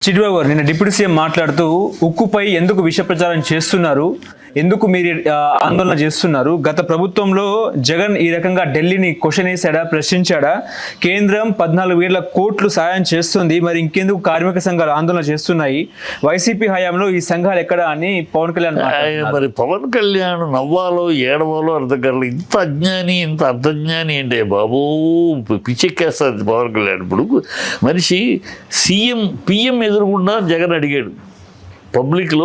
చిట్టిబాబు గారు నిన్న deputy CM మాట్లాడుతూ ఉక్కుపై ఎందుకు విష ప్రచారం చేస్తున్నారు, ఎందుకు మీరు ఆందోళన చేస్తున్నారు, గత ప్రభుత్వంలో జగన్ ఈ రకంగా ఢిల్లీని క్వశ్చన్ వేసాడా, ప్రశ్నించాడా, కేంద్రం 14,000 కోట్లు సాయం చేస్తుంది, మరి ఇంకెందుకు కార్మిక సంఘాలు ఆందోళన చేస్తున్నాయి, వైసీపీ హయాంలో ఈ సంఘాలు ఎక్కడ అని పవన్ కళ్యాణ్ మరి పవన్ కళ్యాణ్ నవ్వాలో ఏడవాలో అర్థం కాదు. ఇంత అజ్ఞాని ఇంత అర్థజ్ఞాని అంటే బాబు పిచ్చెక్కేస్తుంది పవన్ కళ్యాణ్. ఇప్పుడు మనిషి పిఎం ఎదురుకుండా జగన్ అడిగాడు పబ్లిక్లో,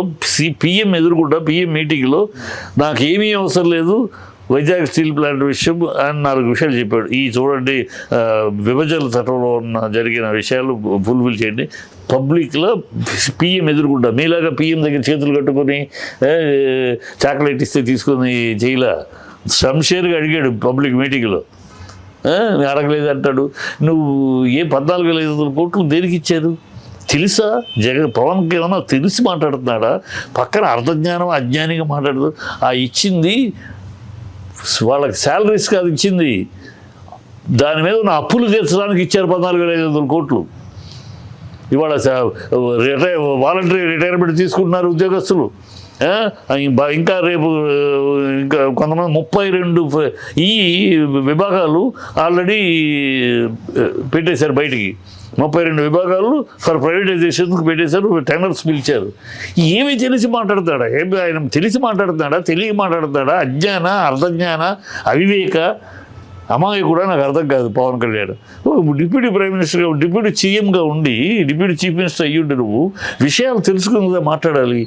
పిఎం ఎదురుకుండా పిఎం మీటింగ్లో నాకేమీ అవసరం లేదు వైజాగ్ స్టీల్ ప్లాంట్ విషయం అని 4 విషయాలు చెప్పాడు. ఈ చూడండి విభజన చట్టంలో ఉన్న జరిగిన విషయాలు ఫుల్ఫిల్ చేయండి. పబ్లిక్లో పిఎం ఎదురుకుండా మీలాగా పిఎం దగ్గర చేతులు కట్టుకొని చాక్లెట్ ఇస్తే తీసుకొని చేయలా, శంషేర్గా అడిగాడు పబ్లిక్ మీటింగ్లో. అడగలేదు అంటాడు. నువ్వు 14,500 కోట్లు దేనికి ఇచ్చారు తెలుసా? పవన్కి ఏమన్నా తెలిసి మాట్లాడుతున్నాడా? పక్కన అర్థజ్ఞానం అజ్ఞానిగా మాట్లాడదు. ఆ ఇచ్చింది వాళ్ళకి శాలరీస్ కాదు ఇచ్చింది, దాని మీద ఉన్న అప్పులు తీర్చడానికి ఇచ్చారు 14,500 కోట్లు. ఇవాళ వాలంటరీ రిటైర్మెంట్ తీసుకుంటున్నారు ఉద్యోగస్తులు. ఇంకా రేపు ఇంకా కొంతమంది 32 ఈ విభాగాలు ఆల్రెడీ పెట్టేశారు బయటికి. 32 విభాగాలు ఫర్ ప్రైవేటైజేషన్కి పెట్టేశారు, టెండర్స్ పిలిచారు. ఏమి తెలిసి మాట్లాడతాడా? ఆయన తెలిసి మాట్లాడుతున్నాడా, తెలియ మాట్లాడుతున్నాడా? అజ్ఞాన, అర్ధజ్ఞాన, అవివేక, అమ్మాయి కూడా నాకు అర్థం కాదు. పవన్ కళ్యాణ్ డిప్యూటీ ప్రైమ్ మినిస్టర్గా, డిప్యూటీ సీఎంగా ఉండి డిప్యూటీ చీఫ్ మినిస్టర్ అయ్యుండి నువ్వు విషయాలు తెలుసుకున్నదా మాట్లాడాలి.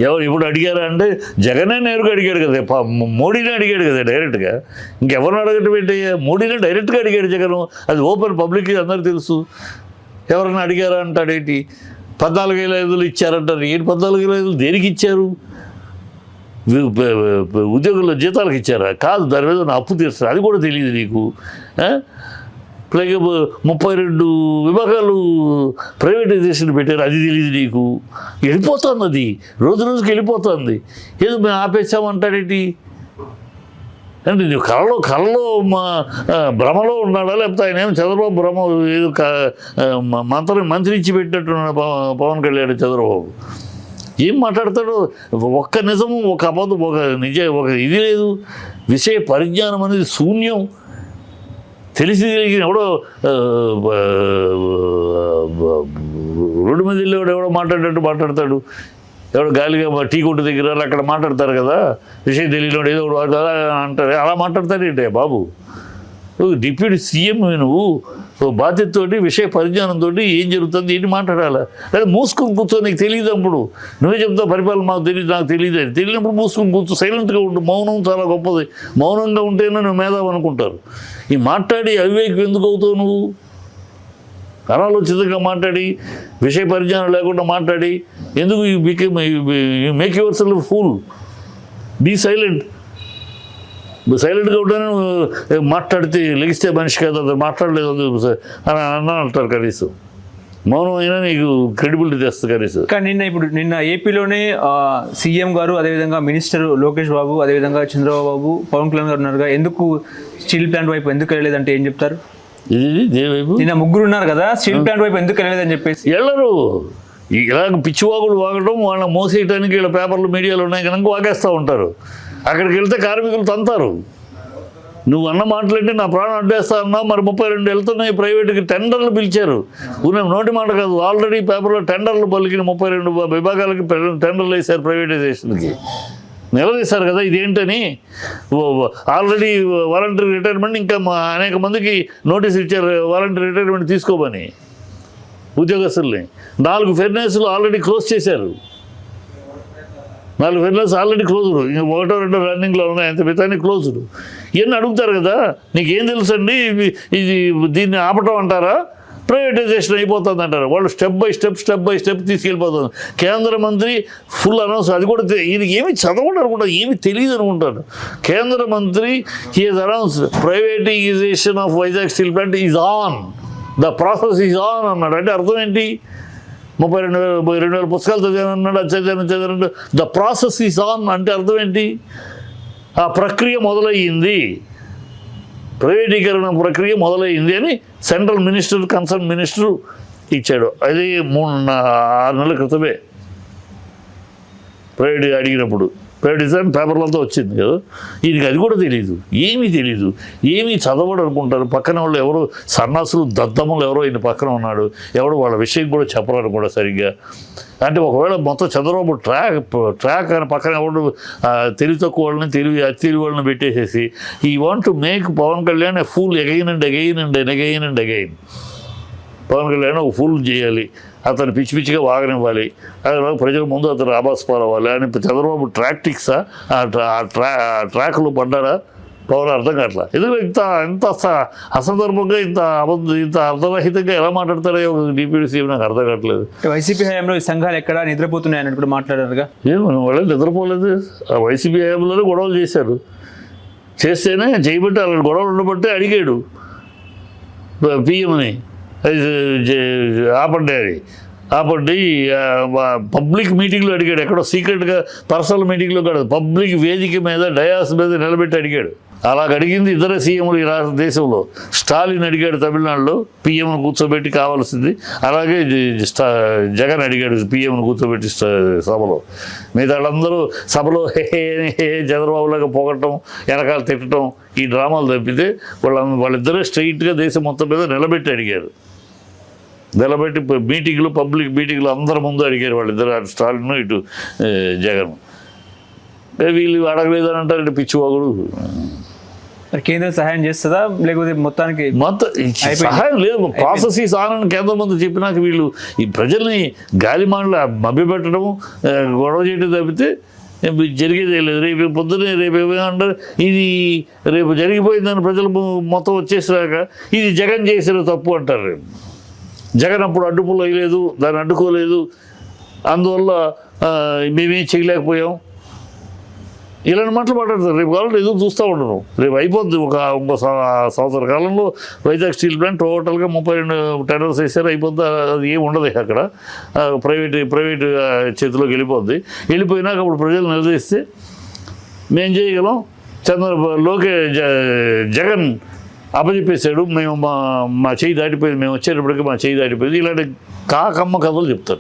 ఎవరు ఇప్పుడు అడిగారా అంటే జగనే నేరుగా అడిగాడు కదా, మోడీనే అడిగాడు కదా డైరెక్ట్గా. ఇంకెవరిని అడగటం ఏంటయ్యా? మోడీనే డైరెక్ట్గా అడిగాడు జగన్. అది ఓపెన్ పబ్లిక్ అందరికీ తెలుసు. ఎవరైనా అడిగారా అంటాడేంటి? 14,500 ఇచ్చారంటారు. ఏంటి 14,500 దేనికి ఇచ్చారు? ఉద్యోగుల్లో జీతాలకు ఇచ్చారా? కాదు, దాని మీద అప్పు తీస్తారు. అది కూడా తెలియదు నీకు. అలాగే 32 విభాగాలు ప్రైవేటైజేషన్ పెట్టారు, అది తెలియదు నీకు. వెళ్ళిపోతుంది, అది రోజు రోజుకి వెళ్ళిపోతుంది. ఏదో మేము ఆపేసామంటాడేంటి అంటే నువ్వు కళలో భ్రమలో ఉన్నాడా, లేకపోతే ఆయన ఏమో చంద్రబాబు భ్రమ ఏదో మంత్రి ఇచ్చి పెట్టినట్టున్నాడు పవన్ కళ్యాణ్. చంద్రబాబు ఏం మాట్లాడతాడు? ఒక్క నిజము, ఒక అబద్ధం, ఒక ఇది లేదు. విషయ పరిజ్ఞానం అనేది శూన్యం. తెలిసి ఎవడో రోడ్డు మీద వెళ్ళి ఎవడో మాట్లాడేటట్టు మాట్లాడతాడు. ఎవడో గాలిగా టీ కొట్టు దగ్గర అక్కడ మాట్లాడతారు కదా, విషయం తెలియని ఏదో అంటారు, అలా మాట్లాడతారేంటే బాబు? డిప్యూటీ సీఎం నువ్వు బాధ్యతతోటి విషయ పరిజ్ఞానంతో ఏం జరుగుతుంది ఏంటి మాట్లాడాలా? లేదా మూసుకొని కూర్చో, నీకు తెలియదు. అప్పుడు నువ్వే చెప్తావు పరిపాలన మాకు తెలియదు, నాకు తెలియదు అని. తెలియనప్పుడు మూసుకొని కూర్చో, సైలెంట్గా ఉండు. మౌనం చాలా గొప్పది. మౌనంగా ఉంటేనే నువ్వు మేధావి అనుకుంటారు. ఈ మాట్లాడి అవివేకం ఎందుకు అవుతావు నువ్వు? అనాలోచితంగా మాట్లాడి విషయ పరిజ్ఞానం లేకుండా మాట్లాడి ఎందుకు make yourself fool. Be silent. సైలెంట్గా ఉంటేనే మాట్లాడితే లెగిస్తే మనిషి కాదు, అది మాట్లాడలేదు అని అంటారు. కనీసం మౌనం అయినా నీకు క్రెడిబిలిటీ తెస్తుంది కనీసం. కానీ నిన్న ఏపీలోనే సీఎం గారు, అదేవిధంగా మినిస్టర్ లోకేష్ బాబు, అదేవిధంగా చంద్రబాబు, పవన్ కళ్యాణ్ గారు ఉన్నారుగా, ఎందుకు స్టీల్ ప్లాంట్ వైపు ఎందుకు వెళ్ళలేదంటే ఏం చెప్తారు? నిన్న ముగ్గురు ఉన్నారు కదా, స్టీల్ ప్లాంట్ వైపు ఎందుకు వెళ్ళలేదని చెప్పేసి. వెళ్ళరు. ఇలాగ పిచ్చివాగులు వాగడం, వాళ్ళని మోసేయడానికి వీళ్ళ పేపర్లు మీడియాలు ఉన్నాయి కనుక వాగేస్తూ ఉంటారు. అక్కడికి వెళ్తే కార్మికులు తంతారు. నువ్వు అన్న మాటలంటే నా ప్రాణం అడ్డేస్తా అన్నావు. మరి 32 వెళ్తున్నాయి ప్రైవేట్కి. టెండర్లు పిలిచారు. నోటి మాట కాదు, ఆల్రెడీ పేపర్లో టెండర్లు పలికిన 32 విభాగాలకి టెండర్లు వేశారు ప్రైవేటైజేషన్కి. నిలదీశారు కదా ఇదేంటని. ఆల్రెడీ వాలంటరీ రిటైర్మెంట్ ఇంకా అనేక మందికి నోటీస్ ఇచ్చారు వాలంటరీ రిటైర్మెంట్ తీసుకోమని ఉద్యోగస్తుల్ని. 4 ఫెర్నెస్లు ఆల్రెడీ క్లోజ్ చేశారు. 4 ఫెర్నెస్ ఆల్రెడీ క్లోజ్డ్. ఇంకా 1-2 రన్నింగ్లో ఉన్నాయి, అంత మిగతాన్ని క్లోజ్డ్. ఇవన్నీ అడుగుతారు కదా, నీకేం తెలుసండి ఇది దీన్ని ఆపటం అంటారా, ప్రైవేటైజేషన్ అయిపోతుంది అంటారు. వాళ్ళు స్టెప్ బై స్టెప్ తీసుకెళ్ళిపోతుంది. కేంద్ర మంత్రి ఫుల్ అనౌన్స్. అది కూడా ఈయనకి ఏమి చదవడం అనుకుంటారు, ఏమి తెలియదు అనుకుంటారు. కేంద్ర మంత్రి he has announced privatisation of Vizag steel plant is on, the process is on అన్నాడు. అంటే అర్థం ఏంటి? 32,000 పుస్తకాలు చదివానన్నాడు, అది చదివాను. ద ప్రాసెస్ ఈజ్ ఆన్ అంటే అర్థం ఏంటి? ఆ ప్రక్రియ మొదలయ్యింది, ప్రైవేటీకరణ ప్రక్రియ మొదలైంది అని సెంట్రల్ మినిస్టర్, కన్సర్న్ మినిస్టర్ ఇచ్చాడు. అది 6 నెలల క్రితమే ప్రైవేట్ అడిగినప్పుడు. ప్రైవేటిజం పేపర్లతో వచ్చింది కదా. ఈయనకి అది కూడా తెలియదు, ఏమీ తెలియదు, ఏమీ చదవడు అనుకుంటారు. పక్కన వాళ్ళు ఎవరో సన్నాసులు దద్దమ్మలు ఎవరో ఈయన పక్కన ఉన్నాడు, ఎవరు వాళ్ళ విషయం కూడా చెప్పరు కూడా సరిగ్గా. అంటే ఒకవేళ మొత్తం చంద్రబాబు ట్రాక్ అని పక్కన ఎవరు తెలివి తక్కువ వాళ్ళని తెలివి వాళ్ళని పెట్టేసేసి ఈ want to make Pawan Kalyan a fool again and again and again and again. Pawan Kalyan ఒక ఫూల్ చేయాలి, అతను పిచ్చి పిచ్చిగా వాగనివ్వాలి, అది ప్రజల ముందు అతను ఆభాసపాలవ్వాలి అని చంద్రబాబు ట్రాక్టిక్సా ట్రాక్లో పడ్డారా పవన్ అర్థం కావట్లా. ఎందుకంటే ఇంత అసందర్భంగా ఇంత అర్థరహితంగా ఎలా మాట్లాడతారో ఒక డిప్యూటీ సీఎం నాకు అర్థం కావట్లేదు. వైసీపీ హయాంలో ఈ సంఘాలు ఎక్కడ నిద్రపోతున్నాయని కూడా మాట్లాడారుగా. ఏమో వాళ్ళు నిద్రపోలేదు. ఆ వైసీపీ హయాంలోనే గొడవలు చేశారు. చేస్తేనే చేయబట్టి అలా గొడవలు ఉండబట్టే అడిగాడు పిఎంని ఆపండి పబ్లిక్ మీటింగ్లో అడిగాడు. ఎక్కడో సీక్రెట్గా పర్సనల్ మీటింగ్లో కాదు, పబ్లిక్ వేదిక మీద డయాస్ మీద నిలబెట్టి అడిగాడు. అలాగ అడిగింది ఇద్దరే సీఎంలు ఈ దేశంలో. స్టాలిన్ అడిగాడు తమిళనాడులో పిఎంను కూర్చోబెట్టి కావాల్సింది, అలాగే జగన్ అడిగాడు పిఎంను కూర్చోబెట్టి సభలో. మిగతా వాళ్ళందరూ సభలో హే చంద్రబాబులాగా పొగటం, వెనకాల తిట్టడం, ఈ డ్రామాలు తప్పితే వాళ్ళిద్దరే స్ట్రైట్గా దేశం మొత్తం మీద నిలబెట్టి అడిగారు. నిలబెట్టి మీటింగ్లు పబ్లిక్ మీటింగ్లు అందరి ముందు అడిగారు వాళ్ళిద్దరు, అటు స్టాలిన్ ఇటు జగన్. వీళ్ళు అడగలేదని అంటారంటే పిచ్చివాగుడు. కేంద్రం సహాయం చేస్తుందా లేకపోతే మొత్తానికి సహాయం లేదు, ప్రాసెస్ ఈ సారని కేంద్రం ముందు చెప్పినాక వీళ్ళు ఈ ప్రజల్ని గాలిమాటలు మభ్యపెట్టడం, గొడవ చేయడం తప్పితే జరిగేదే లేదు. రేపు పొద్దున్నే రేపు ఏమంటారు, ఇది రేపు జరిగిపోయిందని ప్రజలు మొత్తం వచ్చేసాక ఇది జగన్ చేసిన తప్పు అంటారు. రేపు జగన్ అప్పుడు అడ్డుపులు వేయలేదు, దాన్ని అడ్డుకోలేదు, అందువల్ల మేమేం చేయలేకపోయాం, ఇలాంటి మాటలు మాట్లాడతారు. రేపు కాలంలో ఎదురు చూస్తూ ఉండను. రేపు అయిపోద్ది ఇంకో సంవత్సర కాలంలో వైజాగ్ స్టీల్ ప్లాంట్ టోటల్గా 32 టెండర్స్ వేసారు, అయిపోద్ది. అది ఏమి ఉండదు అక్కడ, ప్రైవేట్ చేతిలోకి వెళ్ళిపోద్ది. వెళ్ళిపోయినాక అప్పుడు ప్రజలు నిలదీస్తే మేము చేయగలం. జగన్ అప్పచెప్పేశాడు, మేము మా చేయి దాటిపోయింది, మేము వచ్చేటప్పటికి మా చేయి దాటిపోయింది, ఇలాంటి కాకమ్మ కథలు చెప్తారు.